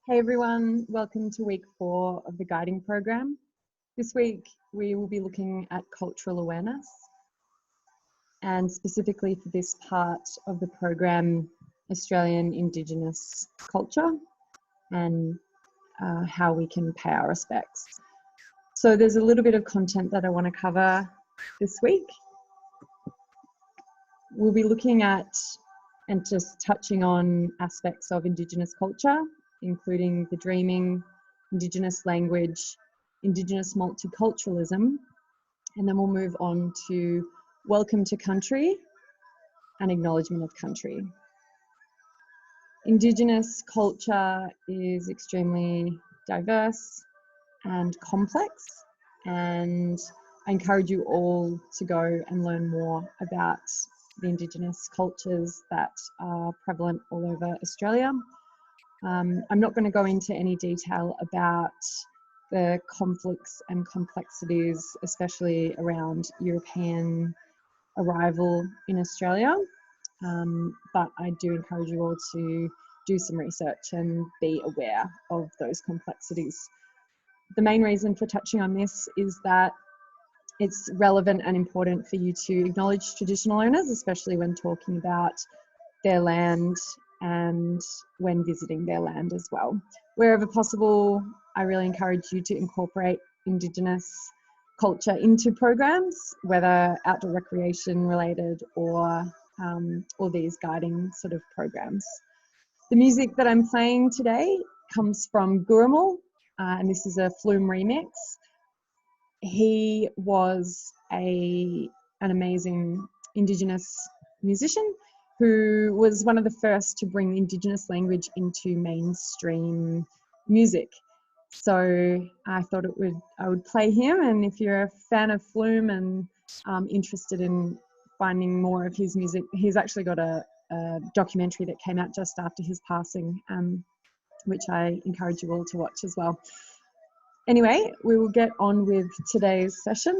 Hey everyone, welcome to week 4 of the guiding program. This week we will be looking at cultural awareness, and specifically for this part of the program, Australian Indigenous culture and how we can pay our respects. So there's a little bit of content that I want to cover this week. We'll be looking at and just touching on aspects of Indigenous culture, including the dreaming, Indigenous language, Indigenous multiculturalism, and then we'll move on to welcome to country and acknowledgement of country. Indigenous culture is extremely diverse and complex, and I encourage you all to go and learn more about the Indigenous cultures that are prevalent all over Australia. I'm not going to go into any detail about the conflicts and complexities, especially around European arrival in Australia, but I do encourage you all to do some research and be aware of those complexities. The main reason for touching on this is that it's relevant and important for you to acknowledge traditional owners, especially when talking about their land and when visiting their land as well. Wherever possible, I really encourage you to incorporate Indigenous culture into programs, whether outdoor recreation related or these guiding sort of programs. The music that I'm playing today comes from Gurimal, and this is a Flume remix. He was an amazing Indigenous musician who was one of the first to bring Indigenous language into mainstream music. So I thought I would play him, and if you're a fan of Flume and interested in finding more of his music, he's actually got a documentary that came out just after his passing, which I encourage you all to watch as well. Anyway, we will get on with today's session.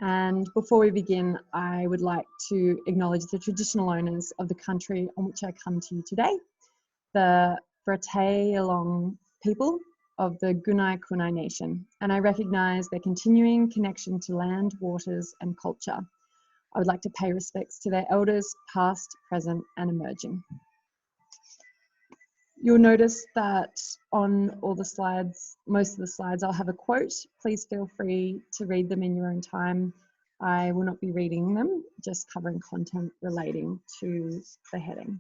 And before we begin, I would like to acknowledge the traditional owners of the country on which I come to you today, the Bratayalong people of the Gunai Kunai Nation, and I recognise their continuing connection to land, waters and culture. I would like to pay respects to their elders, past, present and emerging. You'll notice that on all the slides, most of the slides, I'll have a quote. Please feel free to read them in your own time. I will not be reading them, just covering content relating to the heading.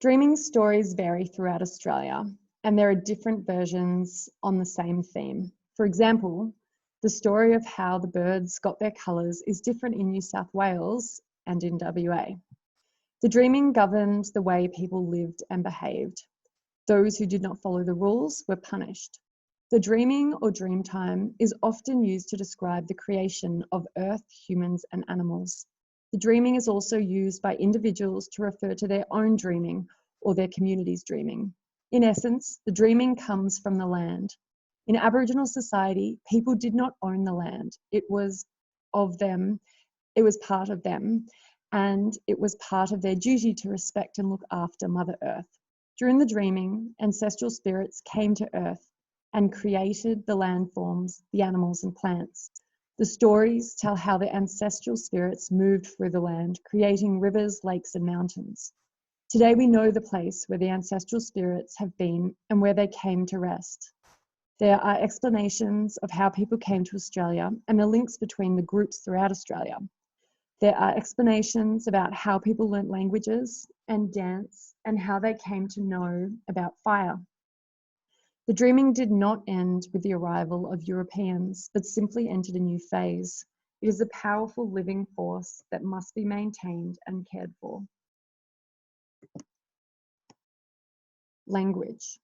Dreaming stories vary throughout Australia, and there are different versions on the same theme. For example, the story of how the birds got their colours is different in New South Wales and in WA. The dreaming governed the way people lived and behaved. Those who did not follow the rules were punished. The dreaming or dream time is often used to describe the creation of earth, humans and animals. The dreaming is also used by individuals to refer to their own dreaming or their community's dreaming. In essence, the dreaming comes from the land. In Aboriginal society, people did not own the land. It was of them, it was part of them, and it was part of their duty to respect and look after Mother Earth. During the dreaming, ancestral spirits came to Earth and created the landforms, the animals and plants. The stories tell how the ancestral spirits moved through the land, creating rivers, lakes and mountains. Today we know the place where the ancestral spirits have been and where they came to rest. There are explanations of how people came to Australia and the links between the groups throughout Australia. There are explanations about how people learnt languages and dance and how they came to know about fire. The dreaming did not end with the arrival of Europeans, but simply entered a new phase. It is a powerful living force that must be maintained and cared for. Language.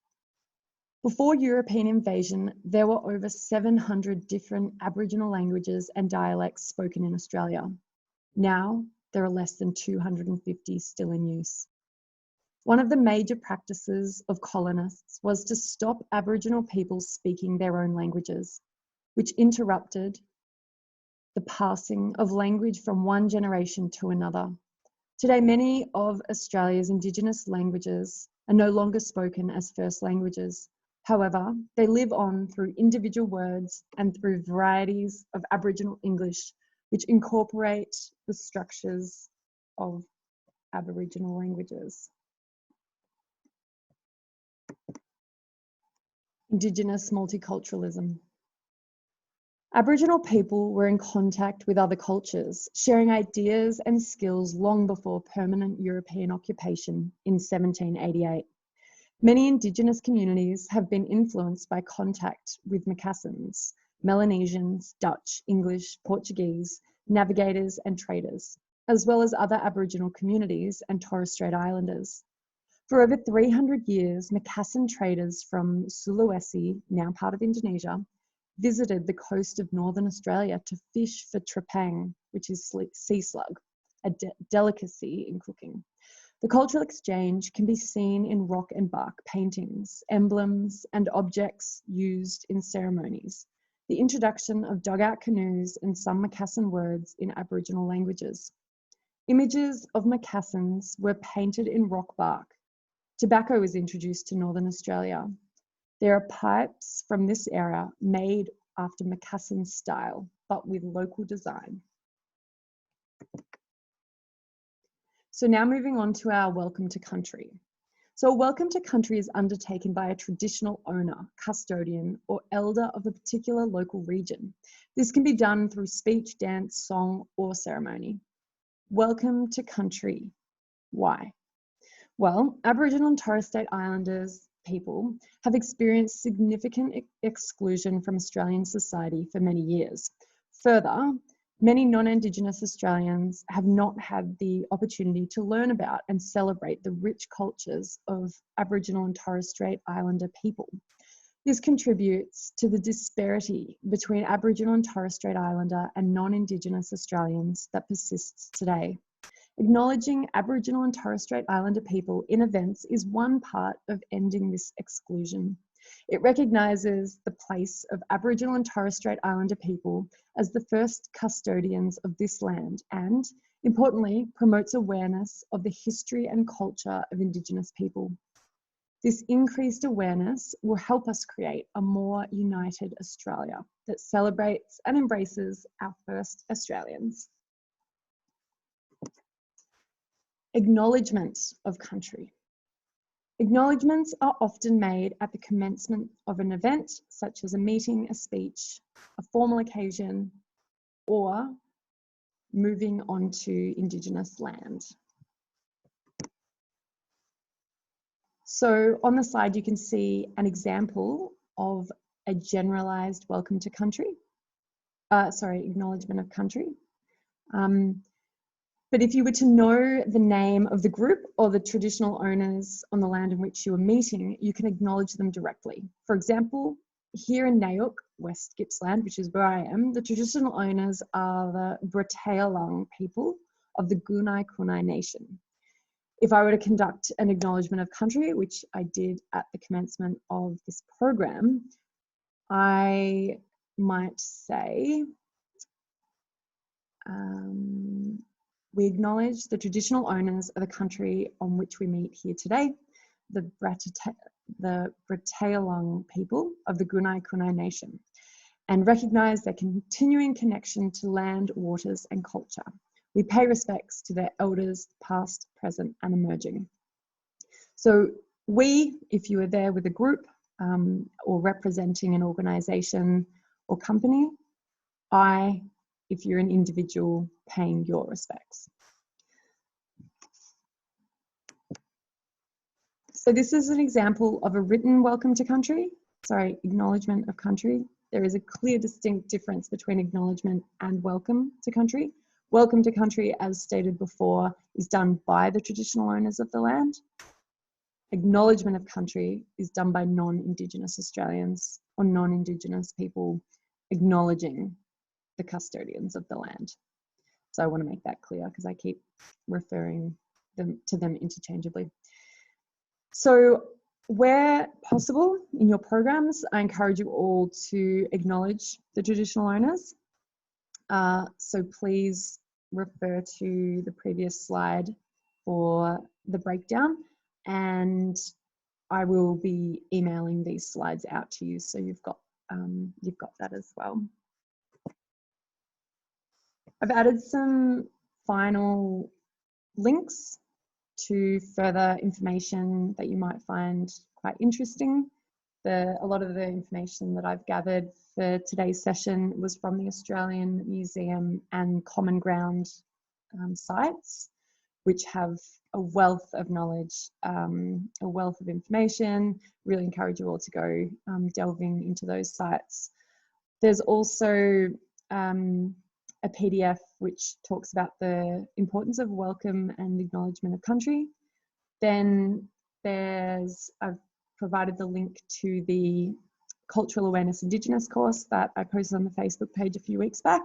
Before European invasion, there were over 700 different Aboriginal languages and dialects spoken in Australia. Now, there are less than 250 still in use. One of the major practices of colonists was to stop Aboriginal people speaking their own languages, which interrupted the passing of language from one generation to another. Today, many of Australia's Indigenous languages are no longer spoken as first languages. However, they live on through individual words and through varieties of Aboriginal English, which incorporate the structures of Aboriginal languages. Indigenous multiculturalism. Aboriginal people were in contact with other cultures, sharing ideas and skills long before permanent European occupation in 1788. Many Indigenous communities have been influenced by contact with Macassans, Melanesians, Dutch, English, Portuguese, navigators and traders, as well as other Aboriginal communities and Torres Strait Islanders. For over 300 years, Macassan traders from Sulawesi, now part of Indonesia, visited the coast of Northern Australia to fish for trepang, which is sea slug, a delicacy in cooking. The cultural exchange can be seen in rock and bark paintings, emblems, and objects used in ceremonies, the introduction of dugout canoes and some Macassan words in Aboriginal languages. Images of Macassans were painted in rock bark. Tobacco was introduced to Northern Australia. There are pipes from this era made after Macassan style, but with local design. So now moving on to our welcome to country. So a welcome to country is undertaken by a traditional owner, custodian, or elder of a particular local region. This can be done through speech, dance, song, or ceremony. Welcome to country. Why? Well, Aboriginal and Torres Strait Islanders people have experienced significant exclusion from Australian society for many years. Further, many non-Indigenous Australians have not had the opportunity to learn about and celebrate the rich cultures of Aboriginal and Torres Strait Islander people. This contributes to the disparity between Aboriginal and Torres Strait Islander and non-Indigenous Australians that persists today. Acknowledging Aboriginal and Torres Strait Islander people in events is one part of ending this exclusion. It recognises the place of Aboriginal and Torres Strait Islander people as the first custodians of this land and, importantly, promotes awareness of the history and culture of Indigenous people. This increased awareness will help us create a more united Australia that celebrates and embraces our first Australians. Acknowledgements of country. Acknowledgements are often made at the commencement of an event, such as a meeting, a speech, a formal occasion, or moving onto Indigenous land. So on the slide, you can see an example of a generalized welcome to country, acknowledgement of country. But if you were to know the name of the group or the traditional owners on the land in which you are meeting, you can acknowledge them directly. For example, here in Nayuk, West Gippsland, which is where I am, the traditional owners are the Bratayalang people of the Gunai Kunai Nation. If I were to conduct an acknowledgement of country, which I did at the commencement of this program, I might say, we acknowledge the traditional owners of the country on which we meet here today, the Bratayalang people of the Gunai Kunai Nation, and recognise their continuing connection to land, waters and culture. We pay respects to their elders, past, present and emerging. So we, if you are there with a group or representing an organisation or company, I, if you're an individual, paying your respects. So this is an example of a written welcome to country, acknowledgement of country. There is a clear, distinct difference between acknowledgement and welcome to country. Welcome to country, as stated before, is done by the traditional owners of the land. Acknowledgement of country is done by non-Indigenous Australians or non-Indigenous people acknowledging the custodians of the land. So I want to make that clear because I keep referring to them interchangeably. So where possible in your programs, I encourage you all to acknowledge the traditional owners. So please refer to the previous slide for the breakdown, and I will be emailing these slides out to you, so you've got that as well. I've added some final links to further information that you might find quite interesting. A lot of the information that I've gathered for today's session was from the Australian Museum and Common Ground sites, which have a wealth of knowledge, a wealth of information. Really encourage you all to go delving into those sites. There's also a PDF which talks about the importance of welcome and acknowledgement of country. Then I've provided the link to the Cultural Awareness Indigenous course that I posted on the Facebook page a few weeks back.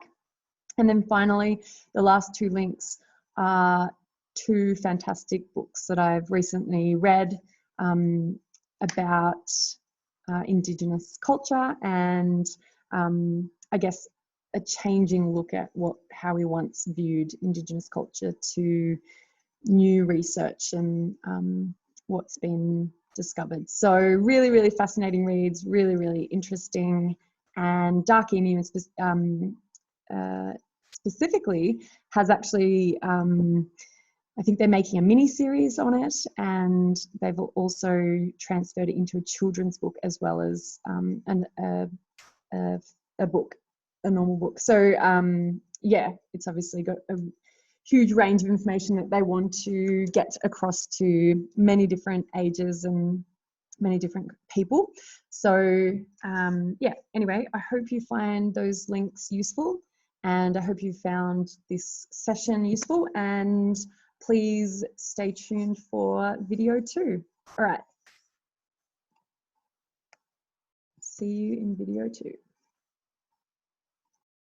And then finally, the last two links are two fantastic books that I've recently read about Indigenous culture and I guess a changing look at how we once viewed Indigenous culture to new research and what's been discovered. So really, really fascinating reads, really, really interesting. And Dark Emu specifically has actually, I think they're making a mini series on it, and they've also transferred it into a children's book as well as a book, a normal book. So yeah, it's obviously got a huge range of information that they want to get across to many different ages and many different people. So yeah, anyway, I hope you find those links useful, and I hope you found this session useful, and please stay tuned for video 2. All right. See you in video 2.